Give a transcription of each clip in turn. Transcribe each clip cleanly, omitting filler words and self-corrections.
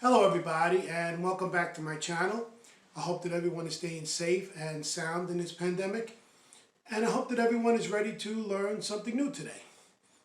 Hello everybody and welcome back to my channel. I hope that everyone is staying safe and sound in this pandemic, and I hope that everyone is ready to learn something new today.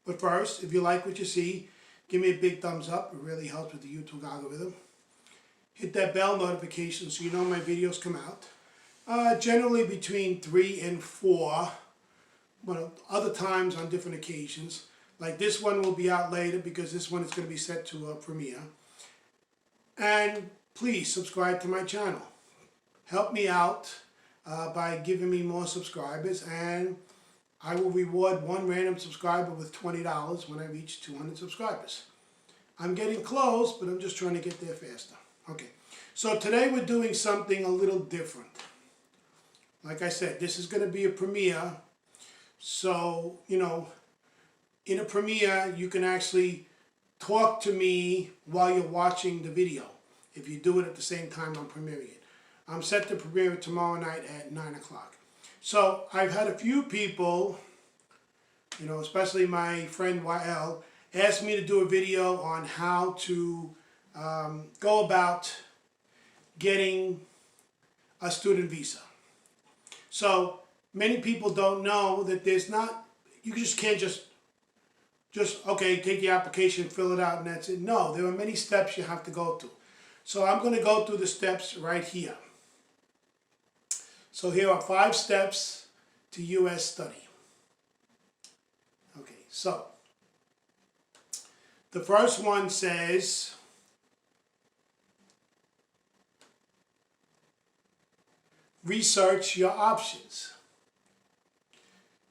But first, if you like what you see, give me a big thumbs up. It really helps with the YouTube algorithm. Hit that bell notification so you know my videos come out. Generally between 3 and 4, but other times on different occasions. Like this one will be out later because this one is going to be set to a premiere. And please subscribe to my channel. Help me out by giving me more subscribers, and I will reward one random subscriber with $20 when I reach 200 subscribers. I'm getting close, but I'm just trying to get there faster. Okay, so today we're doing something a little different. Like I said, this is going to be a premiere. So, in a premiere, you can actually talk to me while you're watching the video, if you do it at the same time I'm premiering it. I'm set to premiere it tomorrow night at 9 o'clock. So I've had a few people, especially my friend YL, ask me to do a video on how to go about getting a student visa. So many people don't know that you just can't just okay, take the application, fill it out, and that's it. No, there are many steps you have to go through. So I'm going to go through the steps right here. So here are 5 steps to U.S. study. Okay, so the first one says, research your options.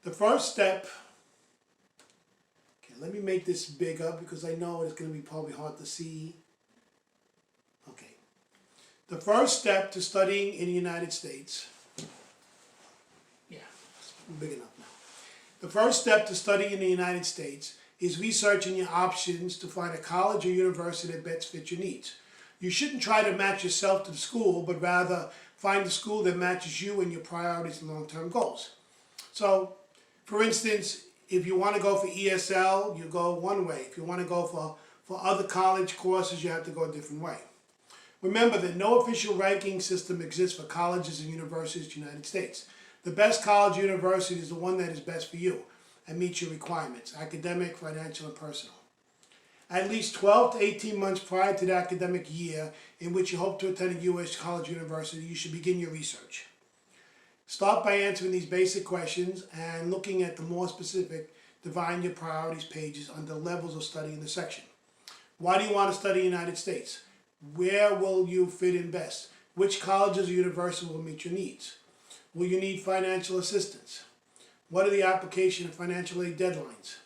The first step, let me make this bigger because I know it's going to be probably hard to see. Okay. The first step to studying in the United States. Yeah, it's big enough now. The first step to studying in the United States is researching your options to find a college or university that best fits your needs. You shouldn't try to match yourself to the school, but rather find a school that matches you and your priorities and long-term goals. So, for instance, if you want to go for ESL, you go one way. If you want to go for other college courses, you have to go a different way. Remember that no official ranking system exists for colleges and universities in the United States. The best college or university is the one that is best for you and meets your requirements, academic, financial, and personal. At least 12 to 18 months prior to the academic year in which you hope to attend a U.S. college or university, you should begin your research. Start by answering these basic questions and looking at the more specific Define Your Priorities pages under Levels of Study in the section. Why do you want to study in the United States? Where will you fit in best? Which colleges or universities will meet your needs? Will you need financial assistance? What are the application and financial aid deadlines?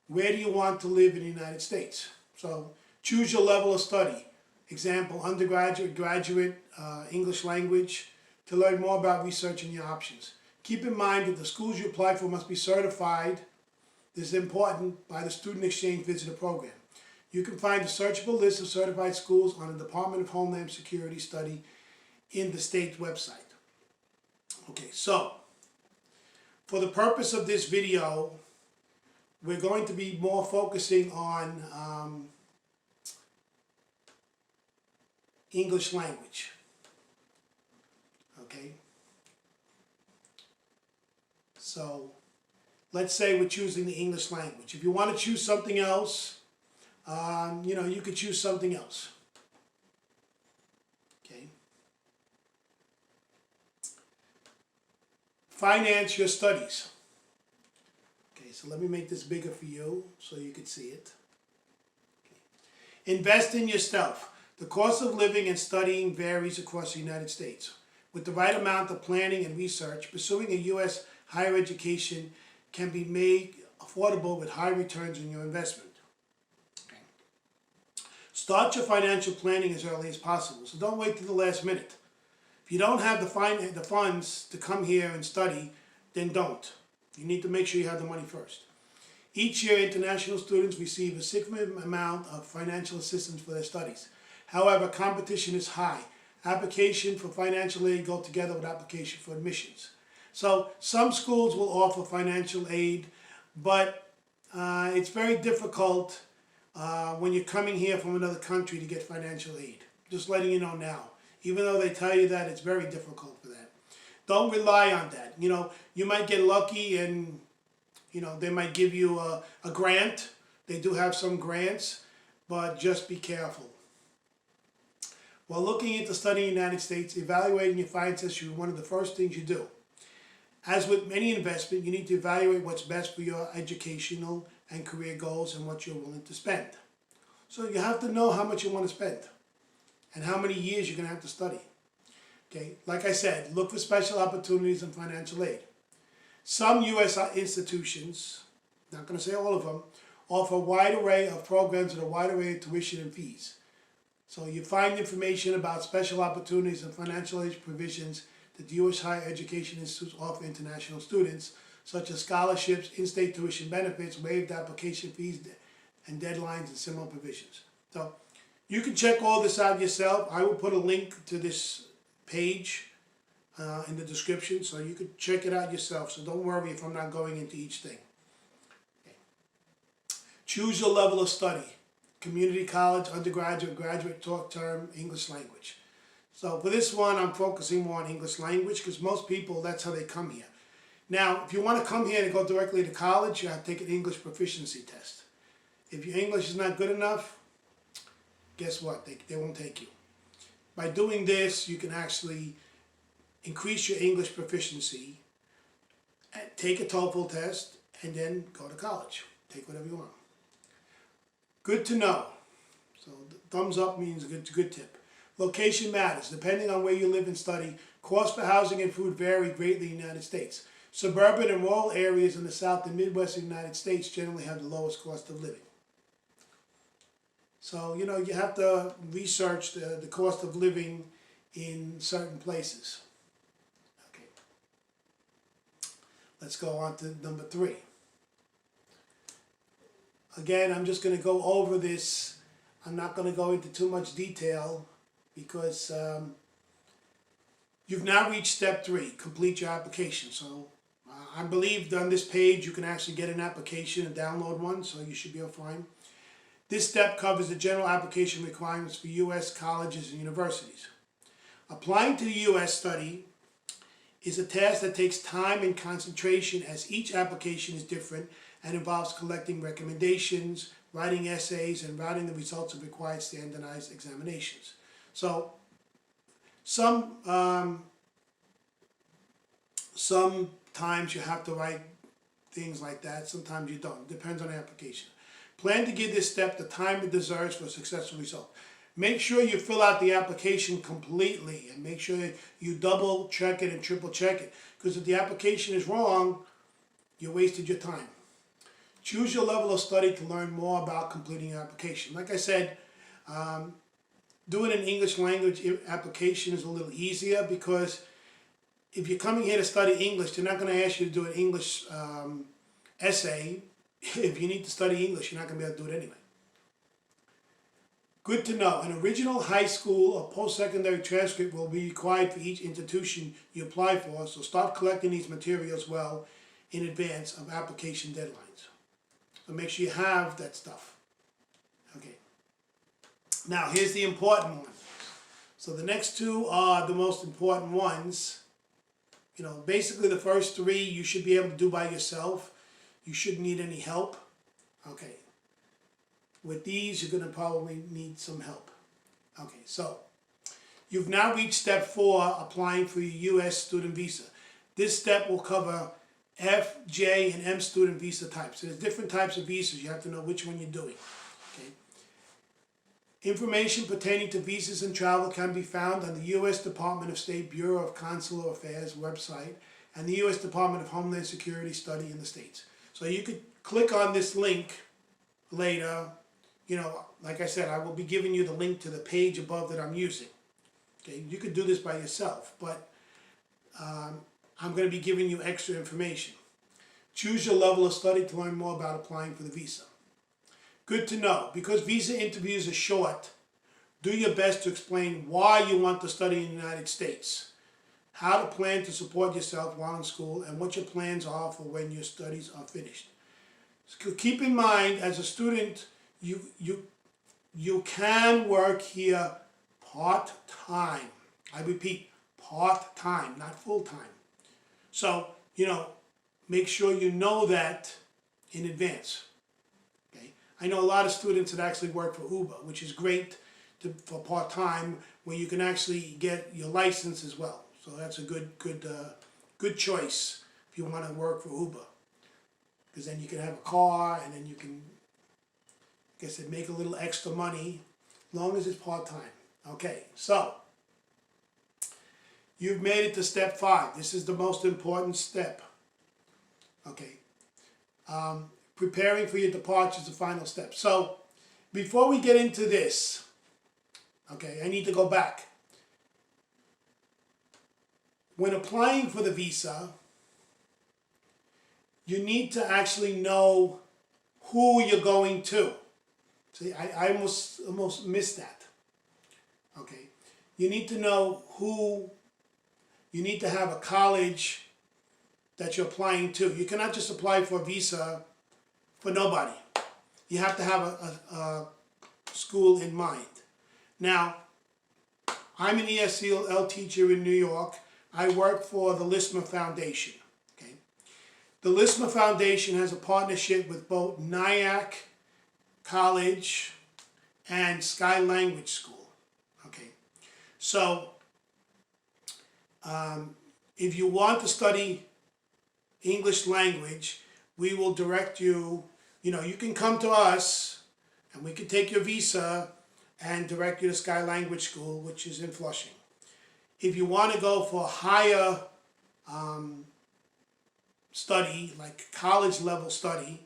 Where do you want to live in the United States? So choose your level of study. Example, undergraduate, graduate, English language, to learn more about researching your options. Keep in mind that the schools you apply for must be certified, this is important, by the Student Exchange Visitor Program. You can find a searchable list of certified schools on the Department of Homeland Security study in the state's website. Okay, so for the purpose of this video, we're going to be more focusing on English language. Okay, so let's say we're choosing the English language. If you want to choose something else, you could choose something else. Okay. Finance your studies. Okay, so let me make this bigger for you so you can see it. Okay. Invest in yourself. The cost of living and studying varies across the United States. With the right amount of planning and research, pursuing a U.S. higher education can be made affordable with high returns on your investment. Okay. Start your financial planning as early as possible, so don't wait till the last minute. If you don't have the funds to come here and study, then don't. You need to make sure you have the money first. Each year, international students receive a significant amount of financial assistance for their studies. However, competition is high. Application for financial aid go together with application for admissions. So some schools will offer financial aid, but it's very difficult when you're coming here from another country to get financial aid. Just letting you know now. Even though they tell you that, it's very difficult for that. Don't rely on that. You know, you might get lucky and, you know, they might give you a grant. They do have some grants, but just be careful. While looking into studying in the United States, evaluating your finances should be one of the first things you do. As with any investment, you need to evaluate what's best for your educational and career goals and what you're willing to spend. So you have to know how much you want to spend and how many years you're going to have to study. Okay, like I said, look for special opportunities in financial aid. Some U.S. institutions, not going to say all of them, offer a wide array of programs with a wide array of tuition and fees. So you find information about special opportunities and financial aid provisions that the U.S. higher education institutes offer international students, such as scholarships, in-state tuition benefits, waived application fees, and deadlines and similar provisions. So you can check all this out yourself. I will put a link to this page in the description, so you can check it out yourself. So don't worry if I'm not going into each thing. Okay. Choose your level of study. Community college, undergraduate, graduate, talk term, English language. So for this one, I'm focusing more on English language because most people, that's how they come here. Now, if you want to come here and go directly to college, you have to take an English proficiency test. If your English is not good enough, guess what? They won't take you. By doing this, you can actually increase your English proficiency, take a TOEFL test, and then go to college. Take whatever you want. Good to know. So thumbs up means good tip. Location matters. Depending on where you live and study, costs for housing and food vary greatly in the United States. Suburban and rural areas in the South and Midwest of the United States generally have the lowest cost of living. So, you know, you have to research the cost of living in certain places. Okay. Let's go on to number 3. Again, I'm just going to go over this. I'm not going to go into too much detail because you've now reached step 3, complete your application. So I believe on this page you can actually get an application and download one, so you should be fine. This step covers the general application requirements for U.S. colleges and universities. Applying to the U.S. study is a task that takes time and concentration as each application is different and involves collecting recommendations, writing essays, and routing the results of required standardized examinations. So sometimes you have to write things like that, sometimes you don't. It depends on the application. Plan to give this step the time it deserves for a successful result. Make sure you fill out the application completely and make sure you double check it and triple check it. Because if the application is wrong, you wasted your time. Choose your level of study to learn more about completing your application. Like I said, doing an English language application is a little easier because if you're coming here to study English, they're not going to ask you to do an English essay. If you need to study English, you're not going to be able to do it anyway. Good to know. An original high school or post-secondary transcript will be required for each institution you apply for, so start collecting these materials well in advance of application deadlines. So make sure you have that stuff. Okay. Now, here's the important one. So the next 2 are the most important ones. You know, basically the first 3 you should be able to do by yourself. You shouldn't need any help. Okay. With these, you're going to probably need some help. Okay, so you've now reached step 4, applying for your U.S. student visa. This step will cover F, J, and M student visa types. So there's different types of visas. You have to know which one you're doing. Okay. Information pertaining to visas and travel can be found on the U.S. Department of State Bureau of Consular Affairs website and the U.S. Department of Homeland Security study in the States. So you could click on this link later. You know, like I said, I will be giving you the link to the page above that I'm using. Okay, you could do this by yourself, but I'm going to be giving you extra information. Choose your level of study to learn more about applying for the visa. Good to know. Because visa interviews are short, do your best to explain why you want to study in the United States, how to plan to support yourself while in school, and what your plans are for when your studies are finished. So keep in mind, as a student, you can work here part-time. I repeat, part-time, not full-time. So, make sure you know that in advance. Okay? I know a lot of students that actually work for Uber, which is great for part-time, where you can actually get your license as well. So that's a good choice if you want to work for Uber. Because then you can have a car, and then you can, like I said, make a little extra money, as long as it's part-time. Okay, so you've made it to step 5. This is the most important step. Okay, preparing for your departure is the final step. So before we get into this, okay, I need to go back. When applying for the visa, you need to actually know who you're going to. See, I almost missed that. Okay, you need to know who, you need to have a college that you're applying to. You cannot just apply for a visa for nobody. You have to have a school in mind. Now, I'm an ESL teacher in New York. I work for the Lisma Foundation. Okay, the Lisma Foundation has a partnership with both Nyack College and Sky Language School. Okay, so if you want to study English language, we will direct you. You can come to us, and we can take your visa and direct you to Sky Language School, which is in Flushing. If you want to go for higher study, like college level study,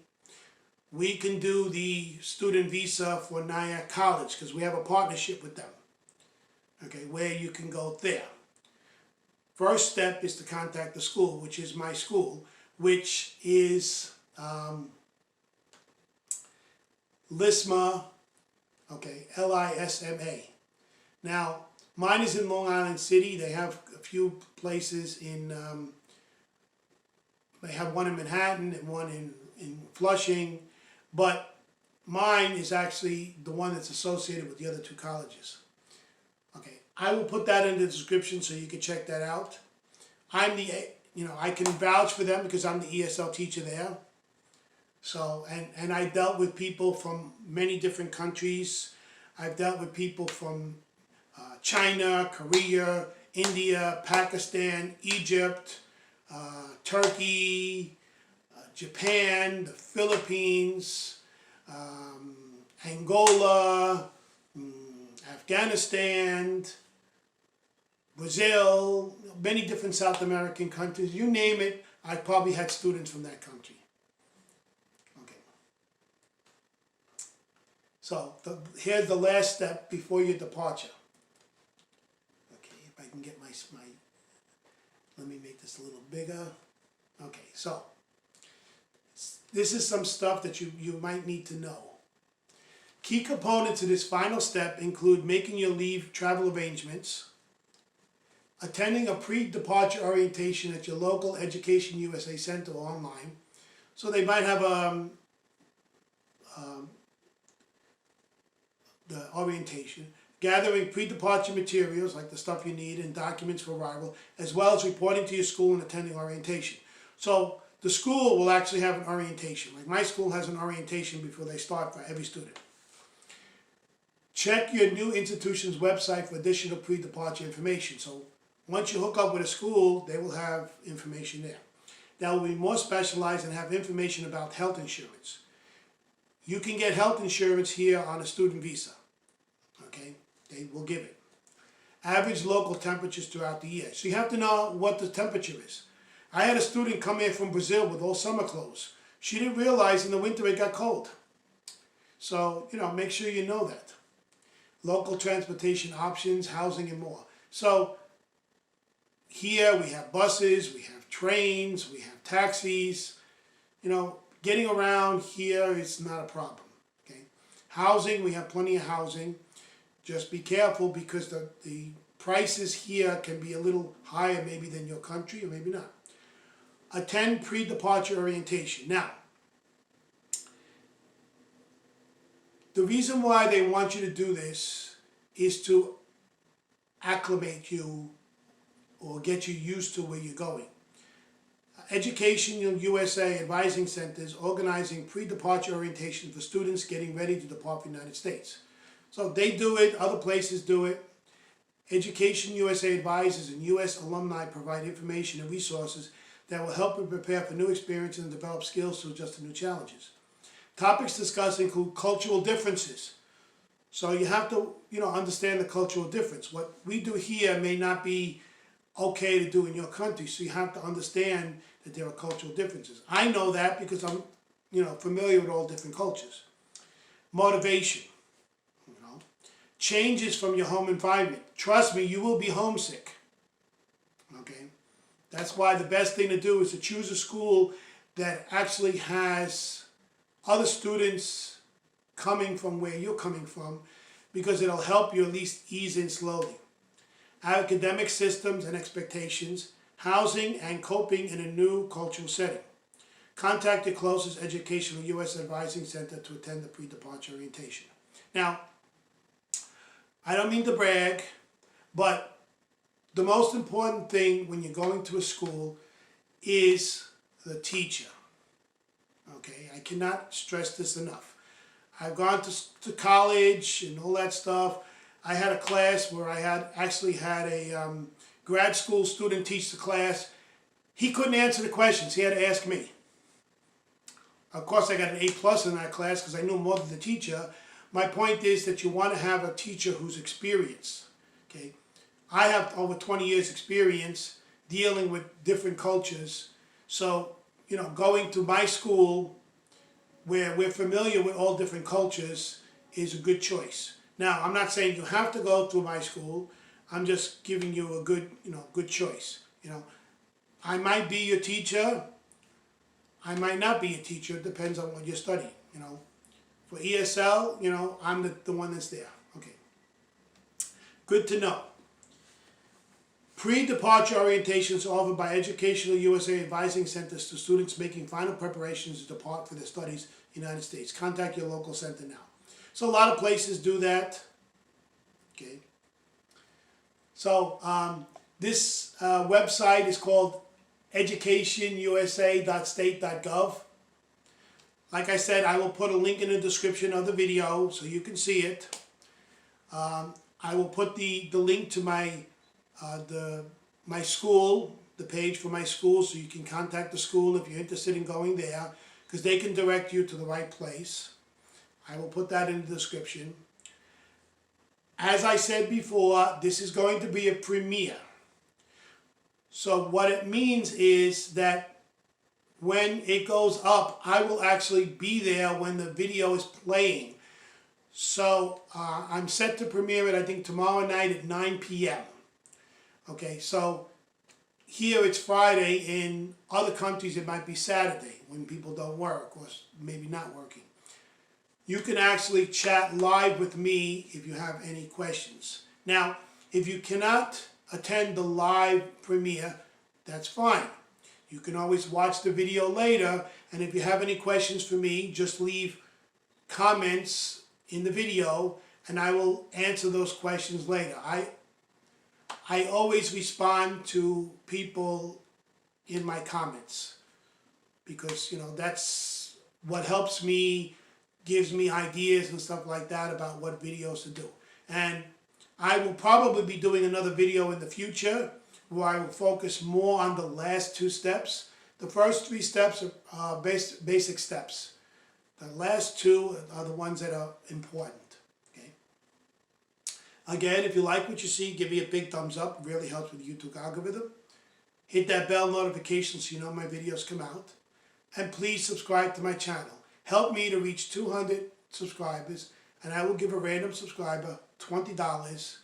we can do the student visa for Nyack College, because we have a partnership with them, okay, where you can go there. First step is to contact the school, which is my school, which is Lisma, okay, L-I-S-M-A. Now, mine is in Long Island City. They have a few places in, they have one in Manhattan and one in Flushing, but mine is actually the one that's associated with the other 2 colleges. Okay, I will put that in the description so you can check that out. I'm I can vouch for them because I'm the ESL teacher there. So, and I dealt with people from many different countries. I've dealt with people from China, Korea, India, Pakistan, Egypt, Turkey, Japan, the Philippines, Angola, Afghanistan, Brazil, many different South American countries. You name it, I probably had students from that country. Okay. So here's the last step before your departure. Okay, if I can get my let me make this a little bigger. Okay, so this is some stuff that you might need to know. Key components of this final step include making your leave travel arrangements, attending a pre-departure orientation at your local Education USA Center or online. So they might have the orientation, gathering pre-departure materials like the stuff you need and documents for arrival, as well as reporting to your school and attending orientation. So the school will actually have an orientation. Like my school has an orientation before they start for every student. Check your new institution's website for additional pre-departure information. So once you hook up with a school, they will have information there. That will be more specialized and have information about health insurance. You can get health insurance here on a student visa. Okay, they will give it. Average local temperatures throughout the year. So you have to know what the temperature is. I had a student come here from Brazil with all summer clothes. She didn't realize in the winter it got cold. So, make sure you know that. Local transportation options, housing, and more. So here we have buses, we have trains, we have taxis. Getting around here is not a problem. Okay, housing, we have plenty of housing. Just be careful because the prices here can be a little higher maybe than your country or maybe not. Attend pre-departure orientation. Now, The reason why they want you to do this is to acclimate you or get you used to where you're going. Education USA Advising Centers organizing pre-departure orientation for students getting ready to depart for the United States. So they do it, other places do it. Education USA advisors and US alumni provide information and resources that will help you prepare for new experiences and develop skills to adjust to new challenges. Topics discussed include cultural differences. So you have to, understand the cultural difference. What we do here may not be okay to do in your country, so you have to understand that there are cultural differences. I know that because I'm, familiar with all different cultures. Motivation, changes from your home environment. Trust me, you will be homesick. Okay, that's why the best thing to do is to choose a school that actually has other students coming from where you're coming from, because it'll help you at least ease in slowly. Academic systems and expectations, housing and coping in a new cultural setting. Contact your closest educational U.S. Advising Center to attend the pre-departure orientation. Now, I don't mean to brag, but the most important thing when you're going to a school is the teacher. Okay, I cannot stress this enough. I've gone to college and all that stuff. I had a class where I actually had a grad school student teach the class. He couldn't answer the questions. He had to ask me. Of course, I got an A+ in that class because I knew more than the teacher. My point is that you want to have a teacher who's experienced. Okay, I have over 20 years experience dealing with different cultures. So, going to my school where we're familiar with all different cultures is a good choice. Now, I'm not saying you have to go through my school. I'm just giving you a good, good choice. I might be your teacher. I might not be a teacher. It depends on what you're studying. For ESL, I'm the one that's there. Okay. Good to know. Pre-departure orientations offered by Educational USA Advising Centers to students making final preparations to depart for their studies in the United States. Contact your local center now. So a lot of places do that. Okay. So this website is called educationusa.state.gov. Like I said, I will put a link in the description of the video so you can see it. I will put the link to my school, the page for my school, so you can contact the school if you're interested in going there, because they can direct you to the right place. I will put that in the description. As I said before, this is going to be a premiere. So what it means is that when it goes up, I will actually be there when the video is playing. So I'm set to premiere it, I think, tomorrow night at 9 p.m. Okay, so here it's Friday. In other countries it might be Saturday when people don't work or maybe not working. You can actually chat live with me if you have any questions. Now, if you cannot attend the live premiere, that's fine. You can always watch the video later, and if you have any questions for me, just leave comments in the video and I will answer those questions later. I always respond to people in my comments because, that's what helps me, gives me ideas and stuff like that about what videos to do. And I will probably be doing another video in the future where I will focus more on the last 2 steps. The first 3 steps are basic steps. The last 2 are the ones that are important. Okay. Again, if you like what you see, give me a big thumbs up. It really helps with the YouTube algorithm. Hit that bell notification so you know my videos come out. And please subscribe to my channel. Help me to reach 200 subscribers, and I will give a random subscriber $20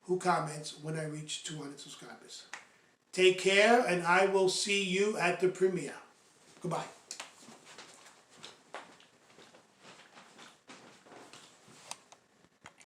who comments when I reach 200 subscribers. Take care, and I will see you at the premiere. Goodbye.